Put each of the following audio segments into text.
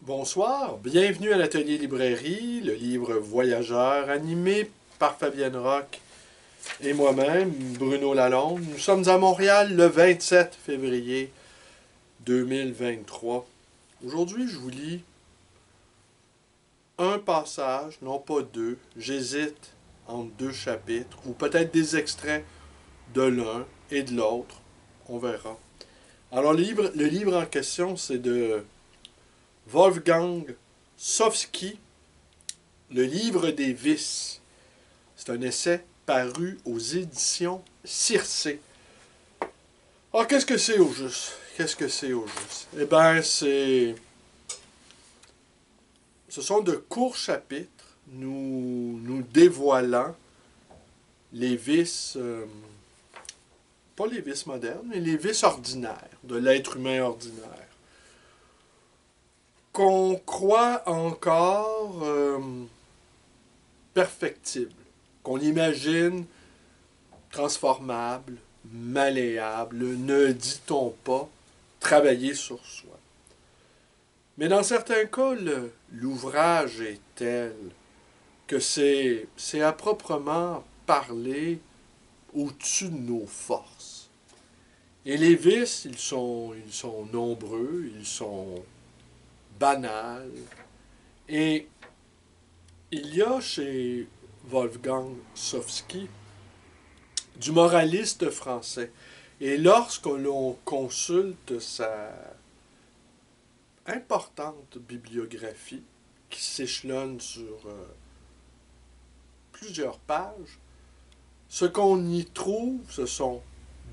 Bonsoir, bienvenue à l'Atelier Librairie, le livre voyageur animé par Fabienne Roch et moi-même, Bruno Lalonde. Nous sommes à Montréal le 27 février 2023. Aujourd'hui, je vous lis un passage, non pas deux. J'hésite entre deux chapitres, ou peut-être des extraits de l'un et de l'autre. On verra. Alors, le livre en question, c'est de Wolfgang Sofsky, Le livre des vices. C'est un essai paru aux éditions Circé. Alors, qu'est-ce que c'est au juste? Qu'est-ce que c'est au juste? Eh bien, ce sont de courts chapitres nous dévoilant les vices, pas les vices modernes, mais les vices ordinaires, de l'être humain ordinaire, qu'on croit encore perfectible, qu'on imagine transformable, malléable, ne dit-on pas, travailler sur soi. Mais dans certains cas, l'ouvrage est tel que c'est à proprement parler au-dessus de nos forces. Et les vices, ils sont nombreux, ils sont banals. Et il y a chez Wolfgang Sofsky du moraliste français. Et lorsque l'on consulte sa importante bibliographie, qui s'échelonne sur plusieurs pages, ce qu'on y trouve, ce sont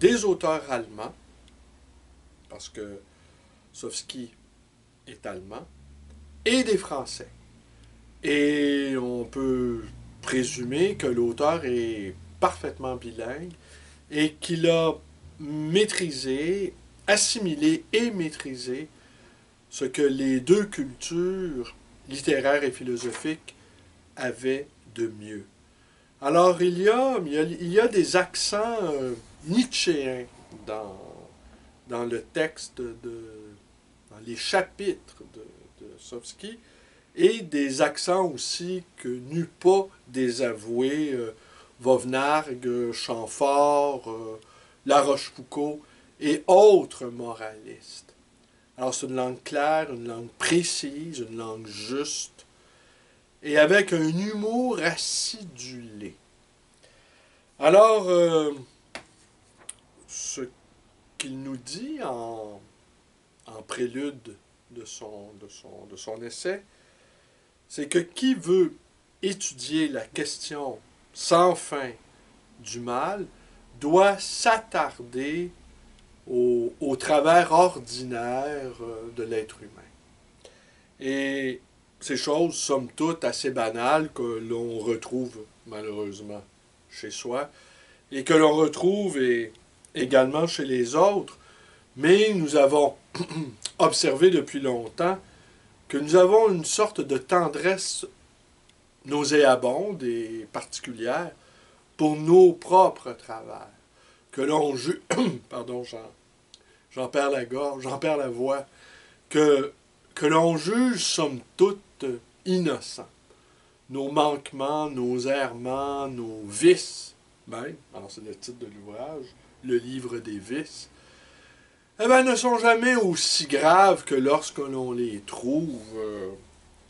des auteurs allemands, parce que Sofsky est allemand, et des Français. Et on peut présumer que l'auteur est parfaitement bilingue et qu'il a maîtrisé, assimilé et maîtrisé ce que les deux cultures littéraires et philosophiques avaient de mieux. Alors il y a des accents nietzschéens dans, dans le texte, dans les chapitres de Sofsky, et des accents aussi que n'eût pas désavoué Vauvenargues, Chamfort, La Rochefoucauld et autres moralistes. Alors c'est une langue claire, une langue précise, une langue juste, et avec un humour acidulé. Alors, ce qu'il nous dit en prélude de son essai, c'est que qui veut étudier la question sans fin du mal doit s'attarder au travers ordinaire de l'être humain. Et ces choses, somme toute, assez banales que l'on retrouve malheureusement chez soi et que l'on retrouve également chez les autres, mais nous avons observé depuis longtemps que nous avons une sorte de tendresse nauséabonde et particulière pour nos propres travers, que l'on juge, pardon, j'en perds la gorge, j'en perds la voix, que l'on juge somme toute innocents. Nos manquements, nos errements, nos vices, même, alors c'est le titre de l'ouvrage, le livre des vices, eh bien, ne sont jamais aussi graves que lorsque l'on les trouve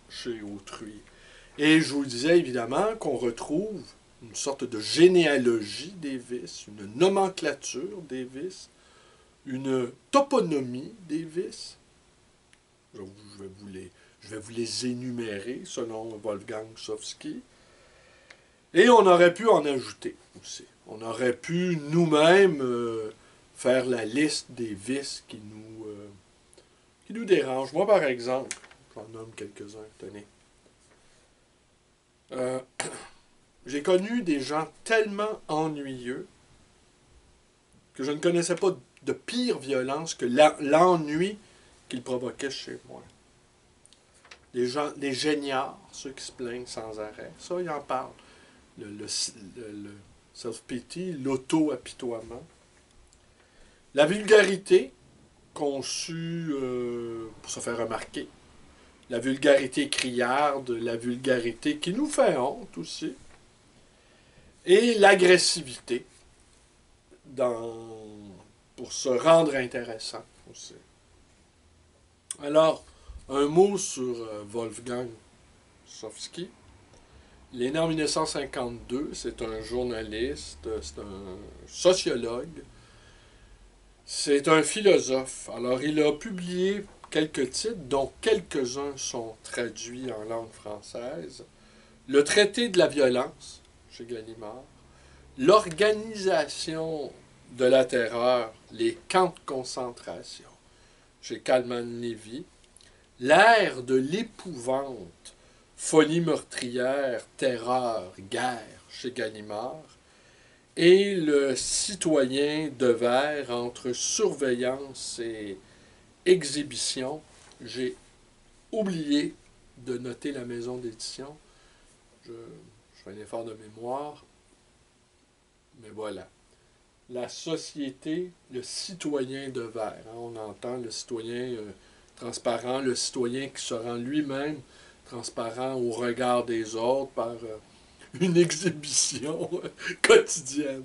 chez autrui. Et je vous disais évidemment qu'on retrouve une sorte de généalogie des vices, une nomenclature des vices, une toponymie des vices. Je vais vous les énumérer selon Wolfgang Sofsky. Et on aurait pu en ajouter aussi. On aurait pu nous-mêmes faire la liste des vices qui nous dérangent. Moi, par exemple, j'en nomme quelques-uns, tenez. Euh, j'ai connu des gens tellement ennuyeux que je ne connaissais pas de pire violence que l'ennui qu'ils provoquaient chez moi. Des géniards, ceux qui se plaignent sans arrêt. Ça, ils en parlent. Le self-pity, l'auto-apitoiement. La vulgarité, conçue pour se faire remarquer. la vulgarité criarde, la vulgarité qui nous fait honte aussi, et l'agressivité pour se rendre intéressant aussi. Alors, un mot sur Wolfgang Sofsky. Il est né en 1952, c'est un journaliste, c'est un sociologue, c'est un philosophe. Alors, il a publié quelques titres, dont quelques-uns sont traduits en langue française. Le traité de la violence, chez Gallimard. L'organisation de la terreur, les camps de concentration, chez Kalman-Levy. L'ère de l'épouvante, folie meurtrière, terreur, guerre, chez Gallimard. Et le citoyen de verre entre surveillance et exhibition. J'ai oublié de noter la maison d'édition. Je fais un effort de mémoire. Mais voilà. La société, le citoyen de verre. Hein, on entend le citoyen transparent, le citoyen qui se rend lui-même transparent au regard des autres par une exhibition quotidienne.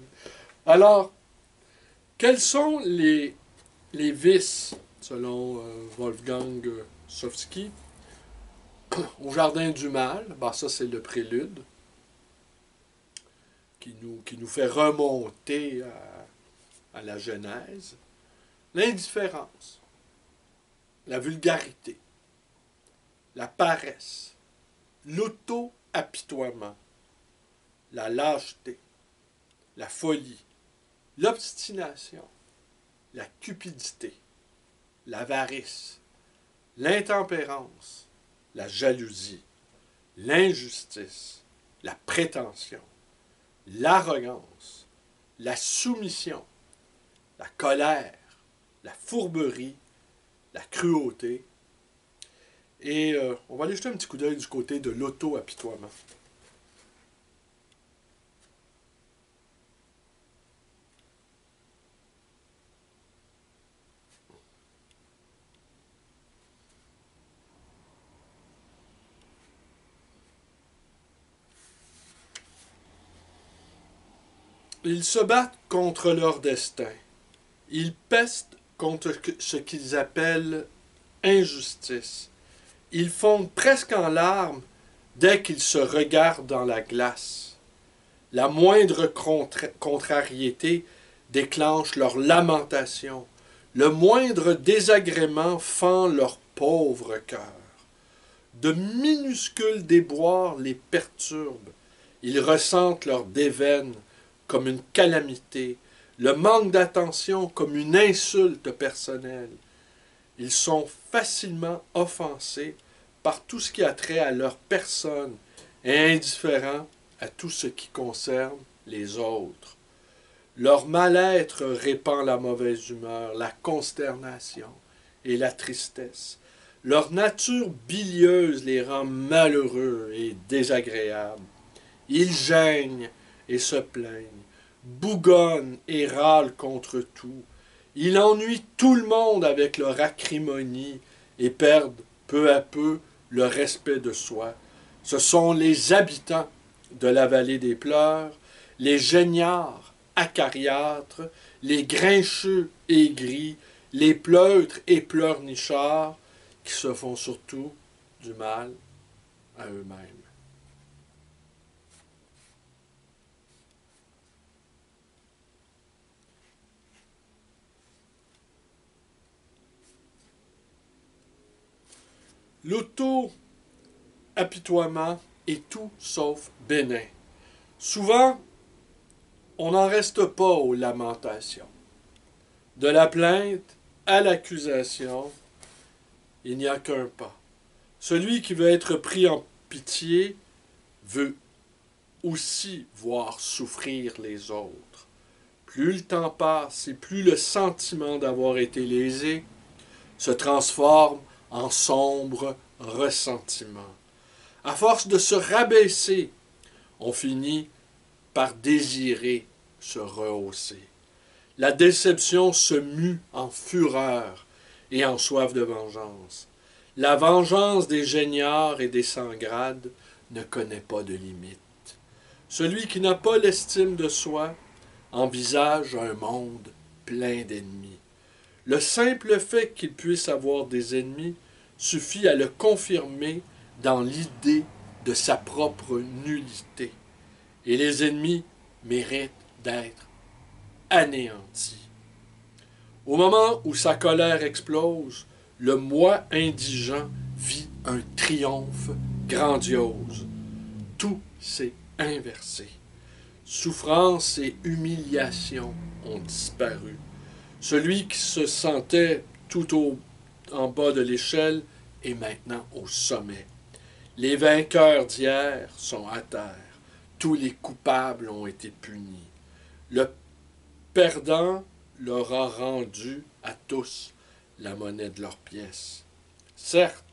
Alors, quels sont les vices, selon Wolfgang Sofsky, au jardin du mal? Ben, ça, c'est le prélude qui nous fait remonter à la Genèse. L'indifférence, la vulgarité, la paresse, l'auto-apitoiement, la lâcheté, la folie, l'obstination, la cupidité, l'avarice, l'intempérance, la jalousie, l'injustice, la prétention, l'arrogance, la soumission, la colère, la fourberie, la cruauté. Et on va aller jeter un petit coup d'œil du côté de l'auto-apitoiement. Ils se battent contre leur destin. Ils pestent contre ce qu'ils appellent injustice. Ils fondent presque en larmes dès qu'ils se regardent dans la glace. La moindre contrariété déclenche leur lamentation. Le moindre désagrément fend leur pauvre cœur. De minuscules déboires les perturbent. Ils ressentent leur déveine comme une calamité, le manque d'attention comme une insulte personnelle. Ils sont facilement offensés par tout ce qui a trait à leur personne et indifférents à tout ce qui concerne les autres. Leur mal-être répand la mauvaise humeur, la consternation et la tristesse. Leur nature bilieuse les rend malheureux et désagréables. Ils gênent et se plaignent, bougonnent et râlent contre tout. Ils ennuient tout le monde avec leur acrimonie et perdent peu à peu le respect de soi. Ce sont les habitants de la vallée des pleurs, les geignards acariâtres, les grincheux aigris, les pleutres et pleurnichards qui se font surtout du mal à eux-mêmes. L'auto-apitoiement est tout sauf bénin. Souvent, on n'en reste pas aux lamentations. De la plainte à l'accusation, il n'y a qu'un pas. Celui qui veut être pris en pitié veut aussi voir souffrir les autres. Plus le temps passe et plus le sentiment d'avoir été lésé se transforme en sombre ressentiment. À force de se rabaisser, on finit par désirer se rehausser. La déception se mue en fureur et en soif de vengeance. La vengeance des géniards et des sans-grades ne connaît pas de limite. Celui qui n'a pas l'estime de soi envisage un monde plein d'ennemis. Le simple fait qu'il puisse avoir des ennemis suffit à le confirmer dans l'idée de sa propre nullité. Et les ennemis méritent d'être anéantis. Au moment où sa colère explose, le moi indigent vit un triomphe grandiose. Tout s'est inversé. Souffrance et humiliation ont disparu. Celui qui se sentait en bas de l'échelle est maintenant au sommet. Les vainqueurs d'hier sont à terre. Tous les coupables ont été punis. Le perdant leur a rendu à tous la monnaie de leurs pièces. Certes,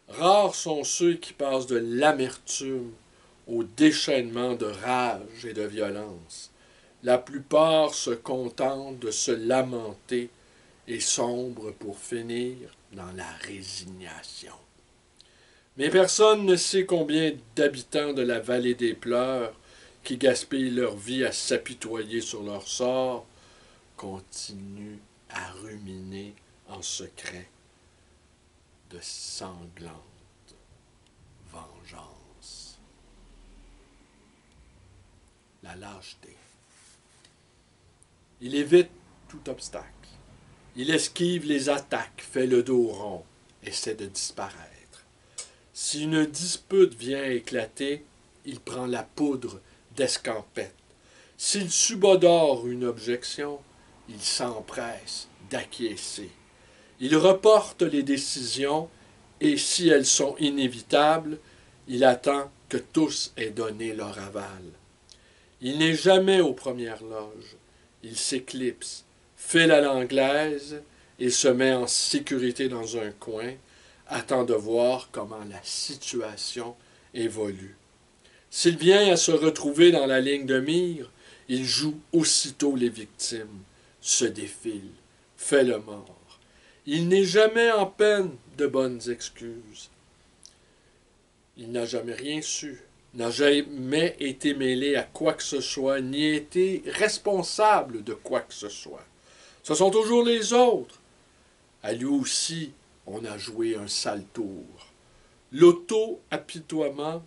rares sont ceux qui passent de l'amertume au déchaînement de rage et de violence. La plupart se contentent de se lamenter et sombrent pour finir dans la résignation. Mais personne ne sait combien d'habitants de la vallée des pleurs, qui gaspillent leur vie à s'apitoyer sur leur sort, continuent à ruminer en secret de sanglantes vengeances. La lâcheté. Il évite tout obstacle. Il esquive les attaques, fait le dos rond, essaie de disparaître. Si une dispute vient éclater, il prend la poudre d'escampette. S'il subodore une objection, il s'empresse d'acquiescer. Il reporte les décisions et si elles sont inévitables, il attend que tous aient donné leur aval. Il n'est jamais aux premières loges. Il s'éclipse, file à l'anglaise et se met en sécurité dans un coin, attend de voir comment la situation évolue. S'il vient à se retrouver dans la ligne de mire, il joue aussitôt les victimes, se défile, fait le mort. Il n'est jamais en peine de bonnes excuses. Il n'a jamais rien su, n'a jamais été mêlé à quoi que ce soit, ni été responsable de quoi que ce soit. Ce sont toujours les autres. À lui aussi, on a joué un sale tour. L'auto-apitoiement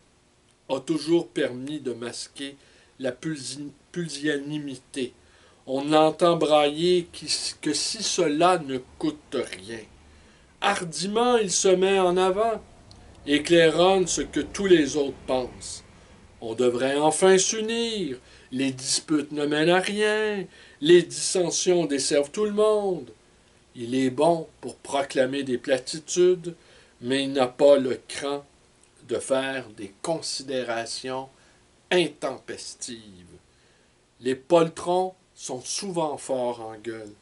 a toujours permis de masquer la pusillanimité. On n'entend brailler que si cela ne coûte rien. Hardiment, il se met en avant, éclairant ce que tous les autres pensent. On devrait enfin s'unir. Les disputes ne mènent à rien. Les dissensions desservent tout le monde. Il est bon pour proclamer des platitudes, mais il n'a pas le cran de faire des considérations intempestives. Les poltrons sont souvent forts en gueule,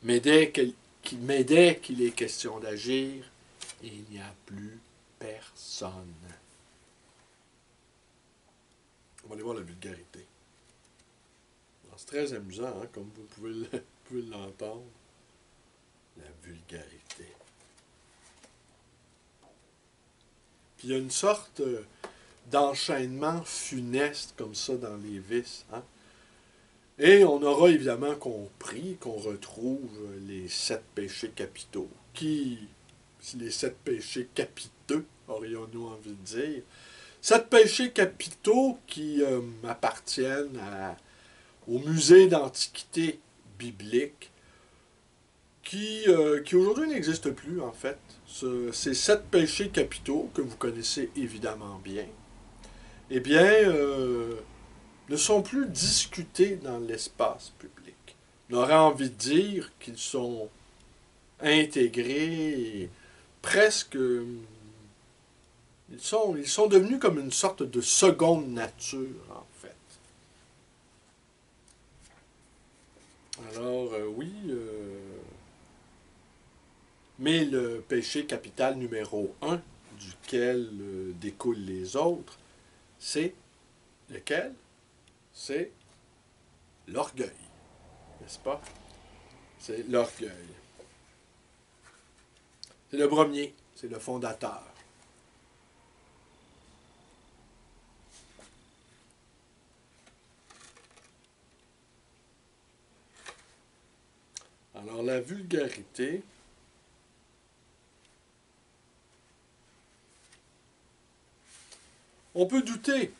mais dès qu'il est question d'agir, il n'y a plus personne. On va aller voir la vulgarité. C'est très amusant, hein, comme vous pouvez l'entendre. La vulgarité. Puis il y a une sorte d'enchaînement funeste comme ça dans les vices. Hein? Et on aura évidemment compris qu'on retrouve les 7 péchés capitaux. Les 7 péchés capiteux, aurions-nous envie de dire. 7 péchés capitaux qui appartiennent au musée d'antiquité biblique, qui aujourd'hui n'existe plus, en fait. Ces 7 péchés capitaux, que vous connaissez évidemment bien, eh bien, ne sont plus discutés dans l'espace public. On aurait envie de dire qu'ils sont intégrés, presque... Ils sont devenus comme une sorte de seconde nature, en fait. Alors, oui... Mais le péché capital numéro 1, duquel découlent les autres, c'est lequel? C'est l'orgueil, n'est-ce pas? C'est l'orgueil. C'est le premier, c'est le fondateur. Alors, la vulgarité, on peut douter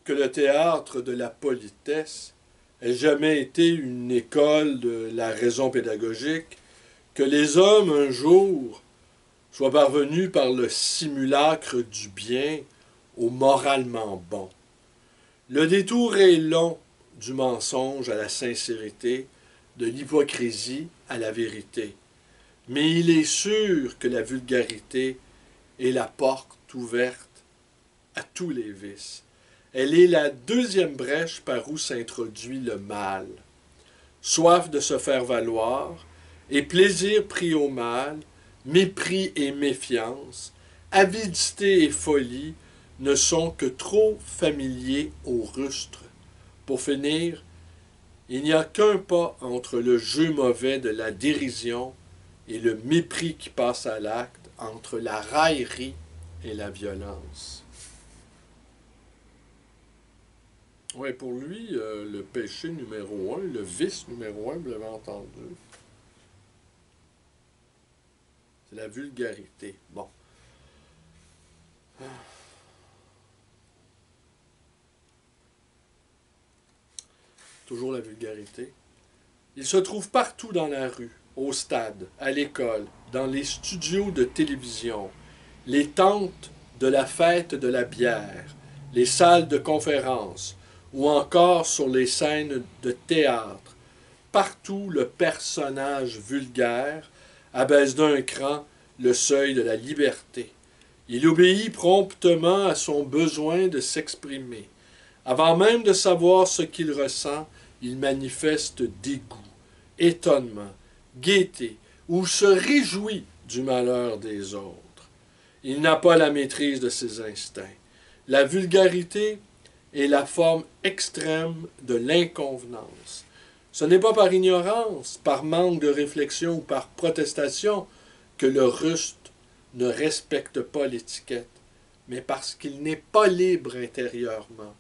que le théâtre de la politesse ait jamais été une école de la raison pédagogique, que les hommes, un jour, soient parvenus par le simulacre du bien au moralement bon. Le détour est long du mensonge à la sincérité, de l'hypocrisie à la vérité. Mais il est sûr que la vulgarité est la porte ouverte à tous les vices. Elle est la deuxième brèche par où s'introduit le mal. Soif de se faire valoir, et plaisir pris au mal, mépris et méfiance, avidité et folie ne sont que trop familiers au rustre. Pour finir, il n'y a qu'un pas entre le jeu mauvais de la dérision et le mépris qui passe à l'acte, entre la raillerie et la violence. Oui, pour lui, le péché numéro un, le vice numéro un, vous l'avez entendu, c'est la vulgarité. Bon. Toujours la vulgarité. Il se trouve partout dans la rue, au stade, à l'école, dans les studios de télévision, les tentes de la fête de la bière, les salles de conférence, ou encore sur les scènes de théâtre. Partout, le personnage vulgaire abaisse d'un cran le seuil de la liberté. Il obéit promptement à son besoin de s'exprimer. Avant même de savoir ce qu'il ressent, il manifeste dégoût, étonnement, gaieté, ou se réjouit du malheur des autres. Il n'a pas la maîtrise de ses instincts. La vulgarité est la forme extrême de l'inconvenance. Ce n'est pas par ignorance, par manque de réflexion ou par protestation que le rustre ne respecte pas l'étiquette, mais parce qu'il n'est pas libre intérieurement.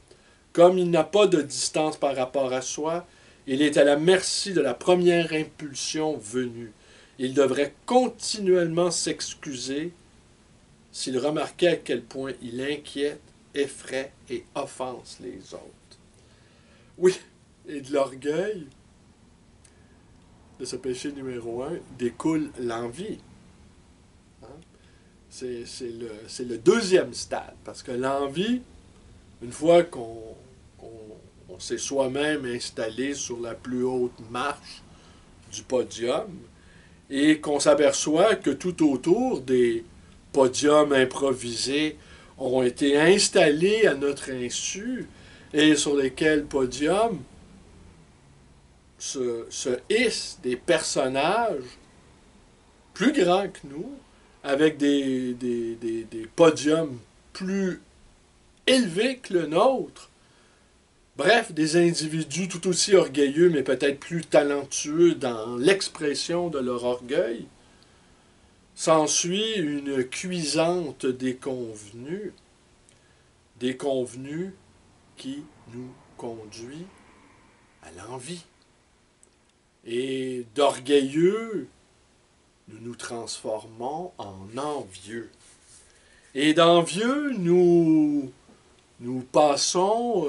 Comme il n'a pas de distance par rapport à soi, il est à la merci de la première impulsion venue. Il devrait continuellement s'excuser s'il remarquait à quel point il inquiète, effraie et offense les autres. Oui, et de l'orgueil, de ce péché numéro un, découle l'envie. Hein? C'est le deuxième stade, parce que l'envie, une fois qu'on s'est soi-même installé sur la plus haute marche du podium, et qu'on s'aperçoit que tout autour des podiums improvisés ont été installés à notre insu, et sur lesquels podiums se hissent des personnages plus grands que nous, avec des podiums plus élevés que le nôtre. Bref, des individus tout aussi orgueilleux, mais peut-être plus talentueux dans l'expression de leur orgueil. S'ensuit une cuisante déconvenue qui nous conduit à l'envie. Et d'orgueilleux, nous nous transformons en envieux. Et d'envieux, nous passons,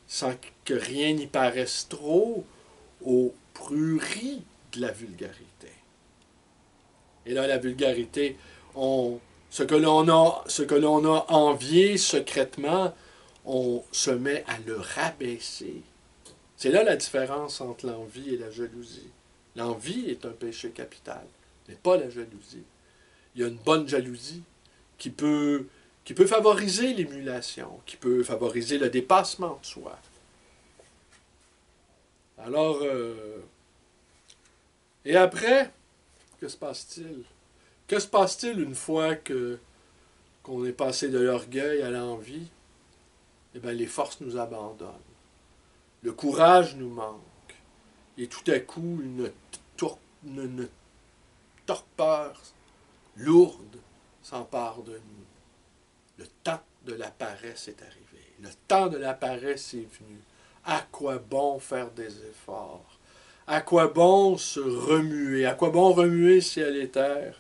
sans que rien n'y paraisse trop, aux prueries de la vulgarité. Et là, la vulgarité, ce que l'on a envié secrètement, on se met à le rabaisser. C'est là la différence entre l'envie et la jalousie. L'envie est un péché capital, mais pas la jalousie. Il y a une bonne jalousie qui peut favoriser l'émulation, qui peut favoriser le dépassement de soi. Alors, et après, que se passe-t-il? Que se passe-t-il une fois qu'on est passé de l'orgueil à l'envie? Eh bien, les forces nous abandonnent. Le courage nous manque. Et tout à coup, une torpeur lourde s'empare de nous. Le temps de la paresse est arrivé. Le temps de la paresse est venu. À quoi bon faire des efforts? À quoi bon se remuer? À quoi bon remuer ciel et terre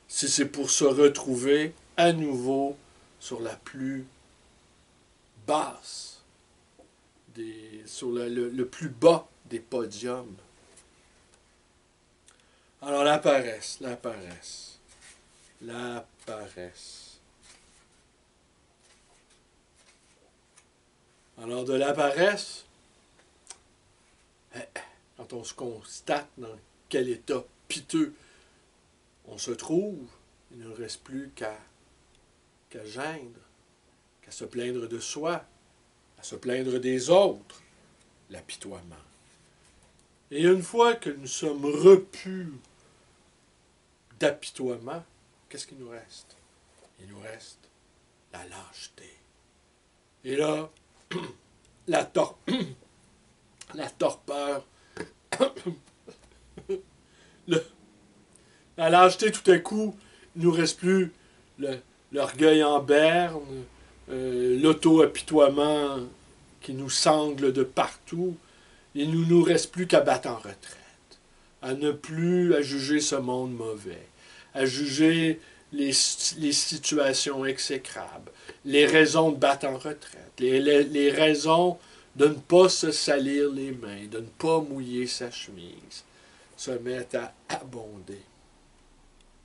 si c'est pour se retrouver à nouveau sur la plus basse, sur le plus bas des podiums? Alors la paresse, la paresse, la paresse. Alors de la paresse, quand on se constate dans quel état piteux on se trouve, il ne reste plus qu'à geindre, qu'à se plaindre de soi, à se plaindre des autres, l'apitoiement. Et une fois que nous sommes repus d'apitoiement, qu'est-ce qu'il nous reste? Il nous reste la lâcheté. Et là, la torpeur, la lâcheté, tout à coup, il ne nous reste plus l'orgueil en berne, l'auto-apitoiement qui nous sangle de partout. Il ne nous reste plus qu'à battre en retraite, à ne plus à juger ce monde mauvais, à juger les situations exécrables, les raisons de battre en retraite, les raisons de ne pas se salir les mains, de ne pas mouiller sa chemise, se mettre à abonder.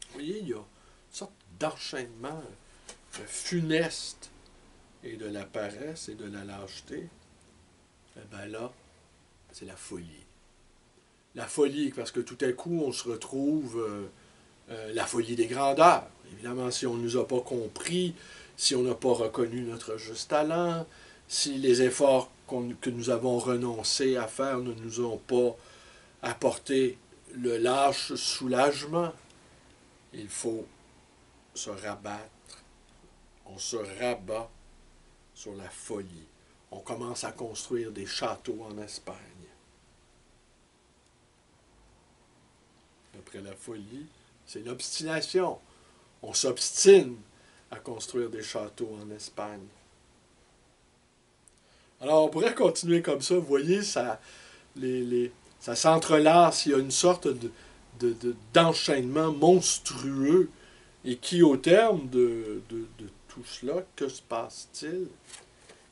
Vous voyez, il y a une sorte d'enchaînement funeste et de la paresse et de la lâcheté. Eh bien là, c'est la folie. La folie, parce que tout à coup, on se retrouve la folie des grandeurs. Évidemment, si on ne nous a pas compris, si on n'a pas reconnu notre juste talent, si les efforts que nous avons renoncé à faire ne nous ont pas apporté le lâche soulagement, il faut se rabattre. On se rabat sur la folie. On commence à construire des châteaux en Espagne. Après la folie, c'est l'obstination. On s'obstine à construire des châteaux en Espagne. Alors, on pourrait continuer comme ça. Vous voyez, ça s'entrelace. Il y a une sorte d'enchaînement monstrueux. Et qui, au terme de tout cela, que se passe-t-il?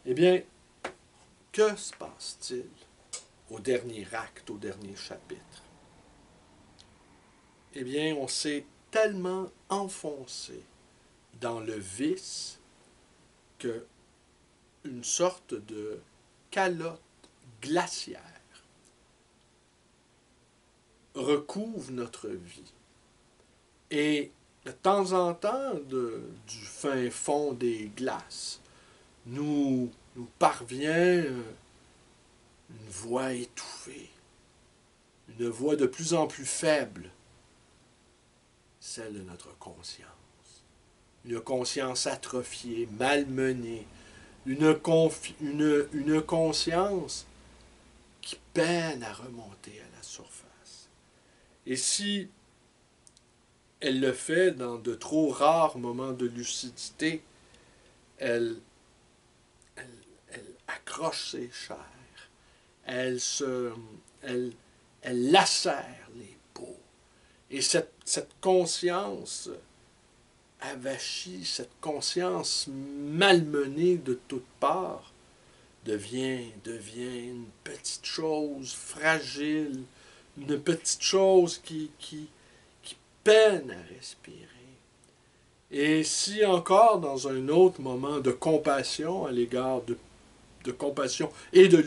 Eh bien, que se passe-t-il au dernier acte, au dernier chapitre? Eh bien, on s'est tellement enfoncé dans le vice que une sorte de calotte glaciaire recouvre notre vie. Et de temps en temps, du fin fond des glaces, nous parvient une voix étouffée, une voix de plus en plus faible, celle de notre conscience. Une conscience atrophiée, malmenée, une conscience qui peine à remonter à la surface. Et si elle le fait dans de trop rares moments de lucidité, elle accroche ses chairs, elle lacère les peaux. Et cette conscience avachie, cette conscience malmenée de toutes parts, devient une petite chose fragile, une petite chose qui peine à respirer. Et si encore dans un autre moment de compassion à l'égard de compassion et de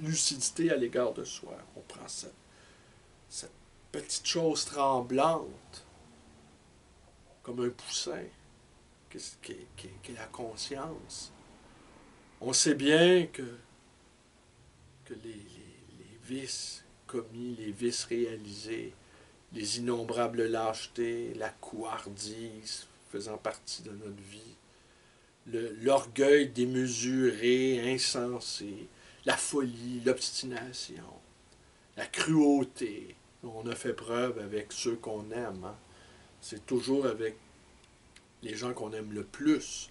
lucidité à l'égard de soi, on prend cette petite chose tremblante comme un poussin qui est la conscience. On sait bien que les vices commis, les vices réalisés, les innombrables lâchetés, la couardise faisant partie de notre vie, l'orgueil démesuré, insensé, la folie, l'obstination, la cruauté, on a fait preuve avec ceux qu'on aime. Hein. C'est toujours avec les gens qu'on aime le plus.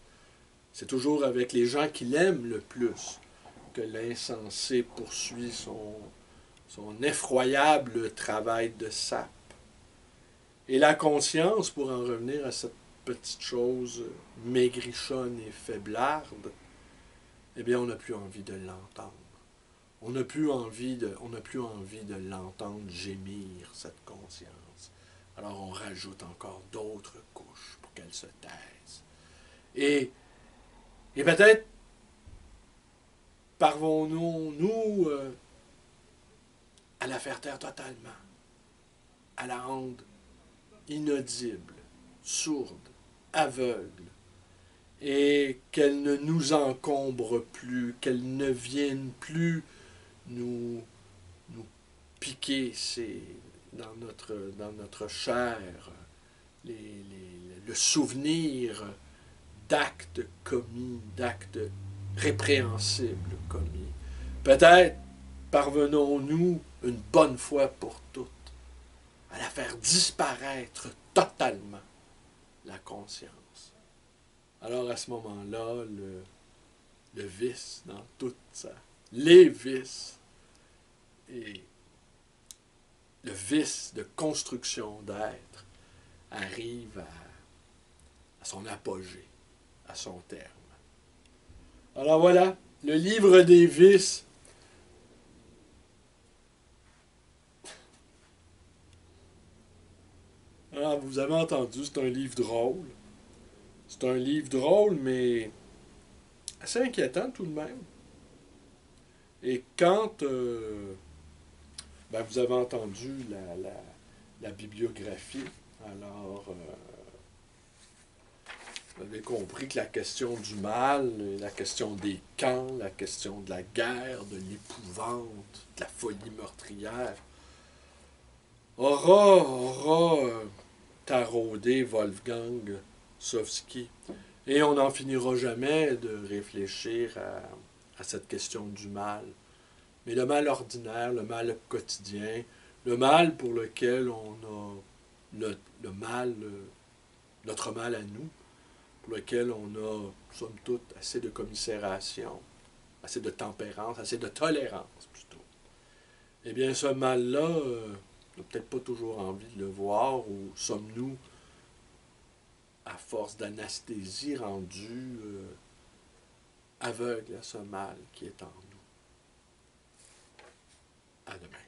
C'est toujours avec les gens qu'il aime le plus que l'insensé poursuit son effroyable travail de sape. Et la conscience, pour en revenir à cette petite chose maigrichonne et faiblarde, eh bien, on n'a plus envie de l'entendre. On n'a plus envie de l'entendre gémir, cette conscience. Alors, on rajoute encore d'autres couches pour qu'elle se taise. Et peut-être parvenons-nous à la faire taire totalement, à la rendre inaudible, sourde, aveugle, et qu'elle ne nous encombre plus, qu'elle ne vienne plus nous piquer dans notre chair le souvenir d'actes commis, d'actes répréhensibles commis. Peut-être parvenons-nous une bonne fois pour toutes à la faire disparaître totalement, la conscience. Alors à ce moment-là, le vice dans toute ça, les vices et le vice de construction d'être arrive à son apogée, à son terme. Alors voilà, le livre des vices. Alors, vous avez entendu, c'est un livre drôle. C'est un livre drôle, mais assez inquiétant tout de même. Et quand vous avez entendu la bibliographie, alors vous avez compris que la question du mal, la question des camps, la question de la guerre, de l'épouvante, de la folie meurtrière, aura taraudé Wolfgang Sofsky. Et on n'en finira jamais de réfléchir à cette question du mal. Mais le mal ordinaire, le mal quotidien, le mal pour lequel on a le mal, notre mal à nous, pour lequel on a, somme toute, assez de commisération, assez de tempérance, assez de tolérance plutôt. Eh bien, ce mal-là, on n'a peut-être pas toujours envie de le voir, ou sommes-nous, à force d'anesthésie, rendus aveugles à ce mal qui est en nous. À demain.